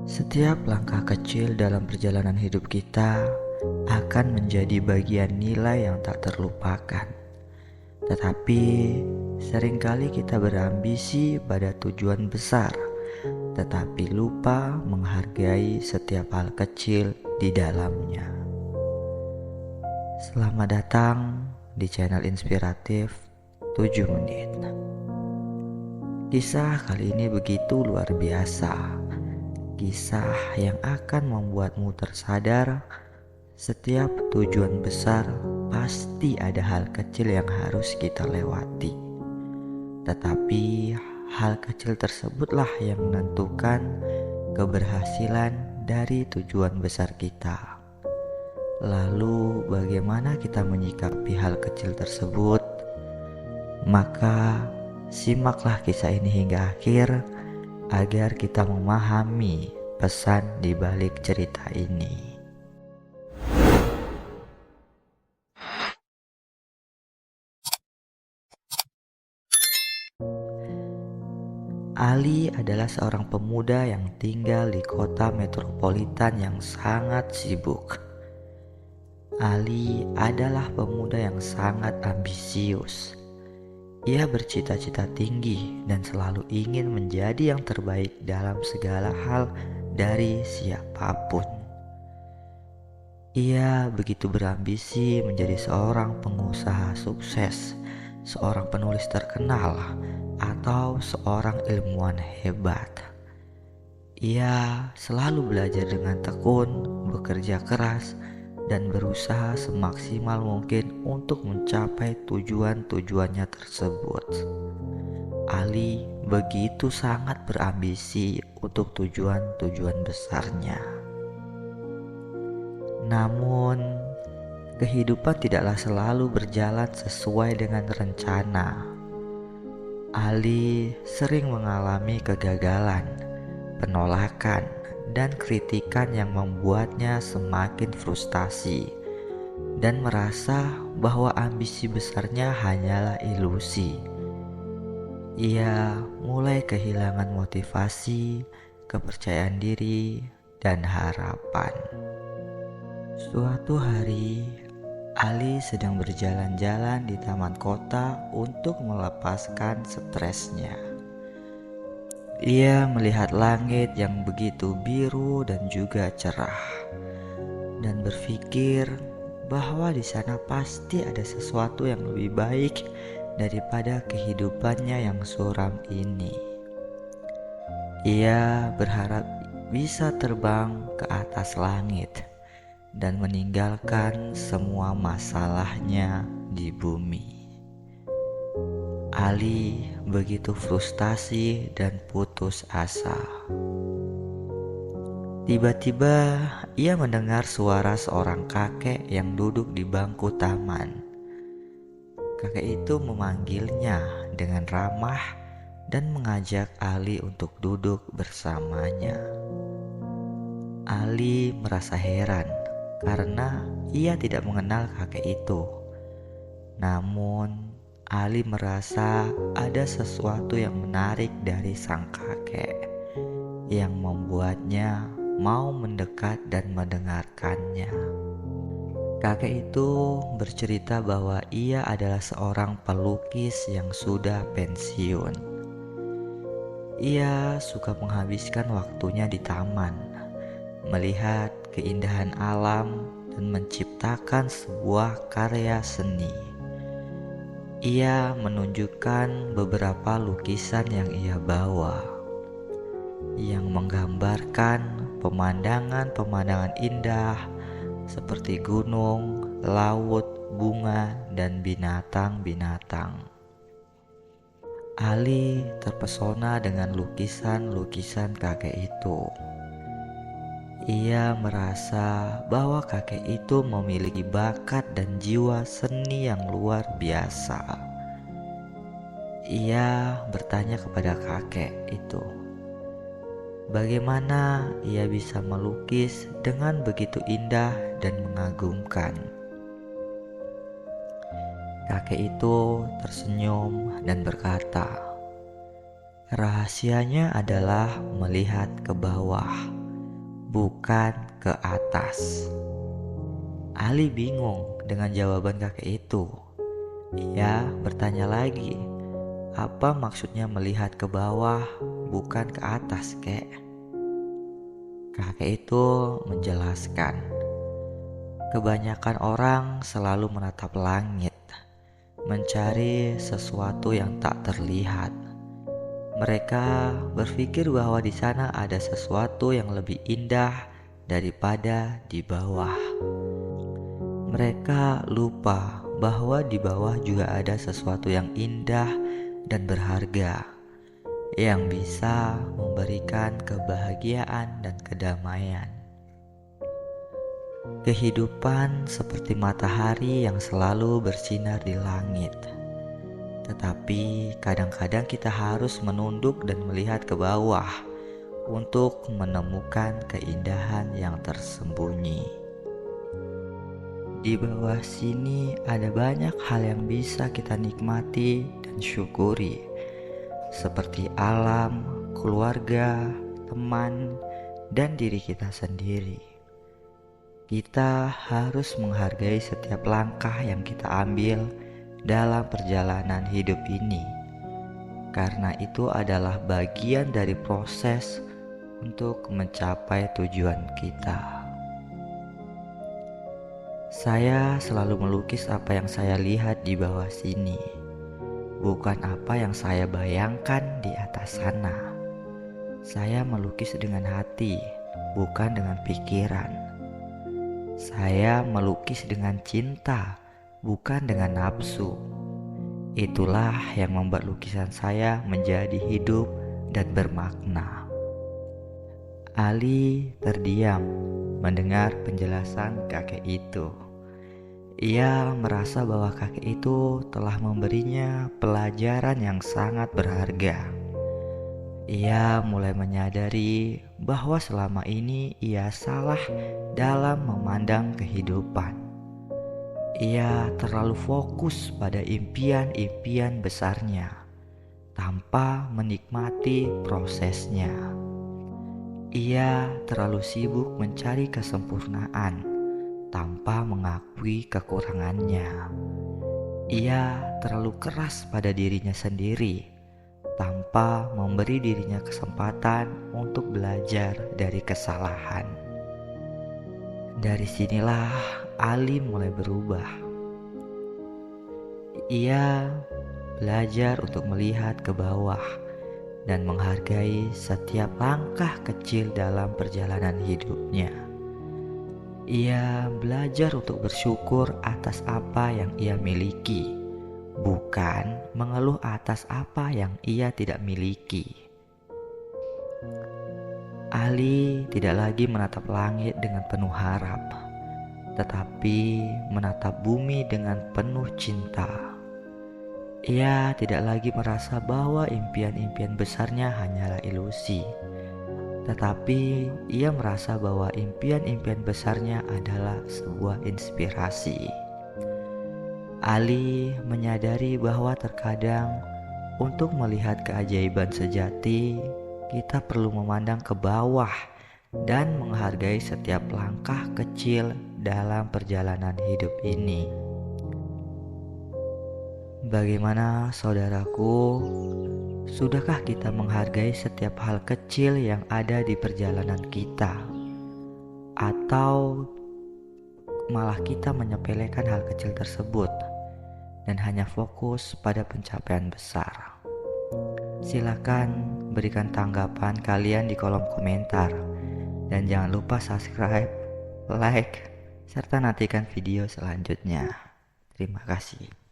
Setiap langkah kecil dalam perjalanan hidup kita akan menjadi bagian nilai yang tak terlupakan. Tetapi seringkali kita berambisi pada tujuan besar, tetapi lupa menghargai setiap hal kecil di dalamnya. Selamat datang di channel inspiratif 7 menit. Kisah kali ini begitu luar biasa. Kisah yang akan membuatmu tersadar setiap tujuan besar pasti ada hal kecil yang harus kita lewati. Tetapi hal kecil tersebutlah yang menentukan keberhasilan dari tujuan besar kita. Lalu bagaimana kita menyikapi hal kecil tersebut? Maka simaklah kisah ini hingga akhir agar kita memahami pesan di balik cerita ini. Ali adalah seorang pemuda yang tinggal di kota metropolitan yang sangat sibuk. Ali adalah pemuda yang sangat ambisius. Ia bercita-cita tinggi dan selalu ingin menjadi yang terbaik dalam segala hal dari siapapun. Ia begitu berambisi menjadi seorang pengusaha sukses, seorang penulis terkenal, atau seorang ilmuwan hebat. Ia selalu belajar dengan tekun, bekerja keras, dan berusaha semaksimal mungkin untuk mencapai tujuan-tujuannya tersebut. Ali begitu sangat berambisi untuk tujuan-tujuan besarnya. Namun, kehidupan tidaklah selalu berjalan sesuai dengan rencana. Ali sering mengalami kegagalan, penolakan, dan kritikan yang membuatnya semakin frustasi dan merasa bahwa ambisi besarnya hanyalah ilusi. Ia mulai kehilangan motivasi, kepercayaan diri, dan harapan. Suatu hari, Ali sedang berjalan-jalan di taman kota untuk melepaskan stresnya. Ia melihat langit yang begitu biru dan juga cerah, dan berpikir bahwa di sana pasti ada sesuatu yang lebih baik daripada kehidupannya yang suram ini. Ia berharap bisa terbang ke atas langit dan meninggalkan semua masalahnya di bumi. Ali begitu frustasi dan putus asa. Tiba-tiba ia mendengar suara seorang kakek yang duduk di bangku taman. Kakek itu memanggilnya dengan ramah dan mengajak Ali untuk duduk bersamanya. Ali merasa heran karena ia tidak mengenal kakek itu. Namun Ali merasa ada sesuatu yang menarik dari sang kakek yang membuatnya mau mendekat dan mendengarkannya. Kakek itu bercerita bahwa ia adalah seorang pelukis yang sudah pensiun. Ia suka menghabiskan waktunya di taman, melihat keindahan alam dan menciptakan sebuah karya seni. Ia menunjukkan beberapa lukisan yang ia bawa, yang menggambarkan pemandangan-pemandangan indah seperti gunung, laut, bunga, dan binatang-binatang. Ali terpesona dengan lukisan-lukisan kakek itu. Ia merasa bahwa kakek itu memiliki bakat dan jiwa seni yang luar biasa. Ia bertanya kepada kakek itu, bagaimana ia bisa melukis dengan begitu indah dan mengagumkan. Kakek itu tersenyum dan berkata, rahasianya adalah melihat ke bawah bukan ke atas. Ali bingung dengan jawaban kakek itu. Ia bertanya lagi, apa maksudnya melihat ke bawah bukan ke atas, kek? Kakek itu menjelaskan, kebanyakan orang selalu menatap langit, mencari sesuatu yang tak terlihat. Mereka berpikir bahwa di sana ada sesuatu yang lebih indah daripada di bawah. Mereka lupa bahwa di bawah juga ada sesuatu yang indah dan berharga, yang bisa memberikan kebahagiaan dan kedamaian. Kehidupan seperti matahari yang selalu bersinar di langit. Tetapi kadang-kadang kita harus menunduk dan melihat ke bawah untuk menemukan keindahan yang tersembunyi. Di bawah sini ada banyak hal yang bisa kita nikmati dan syukuri, seperti alam, keluarga, teman, dan diri kita sendiri. Kita harus menghargai setiap langkah yang kita ambil dalam perjalanan hidup ini, karena itu adalah bagian dari proses untuk mencapai tujuan kita. Saya selalu melukis apa yang saya lihat di bawah sini, bukan apa yang saya bayangkan di atas sana. Saya melukis dengan hati, bukan dengan pikiran. Saya melukis dengan cinta, bukan dengan nafsu. Itulah yang membuat lukisan saya menjadi hidup dan bermakna. Ali terdiam mendengar penjelasan kakek itu. Ia merasa bahwa kakek itu telah memberinya pelajaran yang sangat berharga. Ia mulai menyadari bahwa selama ini ia salah dalam memandang kehidupan. Ia terlalu fokus pada impian-impian besarnya tanpa menikmati prosesnya. Ia terlalu sibuk mencari kesempurnaan tanpa mengakui kekurangannya. Ia terlalu keras pada dirinya sendiri tanpa memberi dirinya kesempatan untuk belajar dari kesalahan. Dari sinilah Ali mulai berubah. Ia belajar untuk melihat ke bawah dan menghargai setiap langkah kecil dalam perjalanan hidupnya. Ia belajar untuk bersyukur atas apa yang ia miliki, bukan mengeluh atas apa yang ia tidak miliki. Ali tidak lagi menatap langit dengan penuh harap, tetapi menatap bumi dengan penuh cinta. Ia tidak lagi merasa bahwa impian-impian besarnya hanyalah ilusi, tetapi ia merasa bahwa impian-impian besarnya adalah sebuah inspirasi. Ali menyadari bahwa terkadang untuk melihat keajaiban sejati, kita perlu memandang ke bawah dan menghargai setiap langkah kecil dalam perjalanan hidup ini. Bagaimana saudaraku? Sudahkah kita menghargai setiap hal kecil yang ada di perjalanan kita? Atau malah kita menyepelekan hal kecil tersebut dan hanya fokus pada pencapaian besar? Silakan berikan tanggapan kalian di kolom komentar. Dan jangan lupa subscribe, like, serta nantikan video selanjutnya. Terima kasih.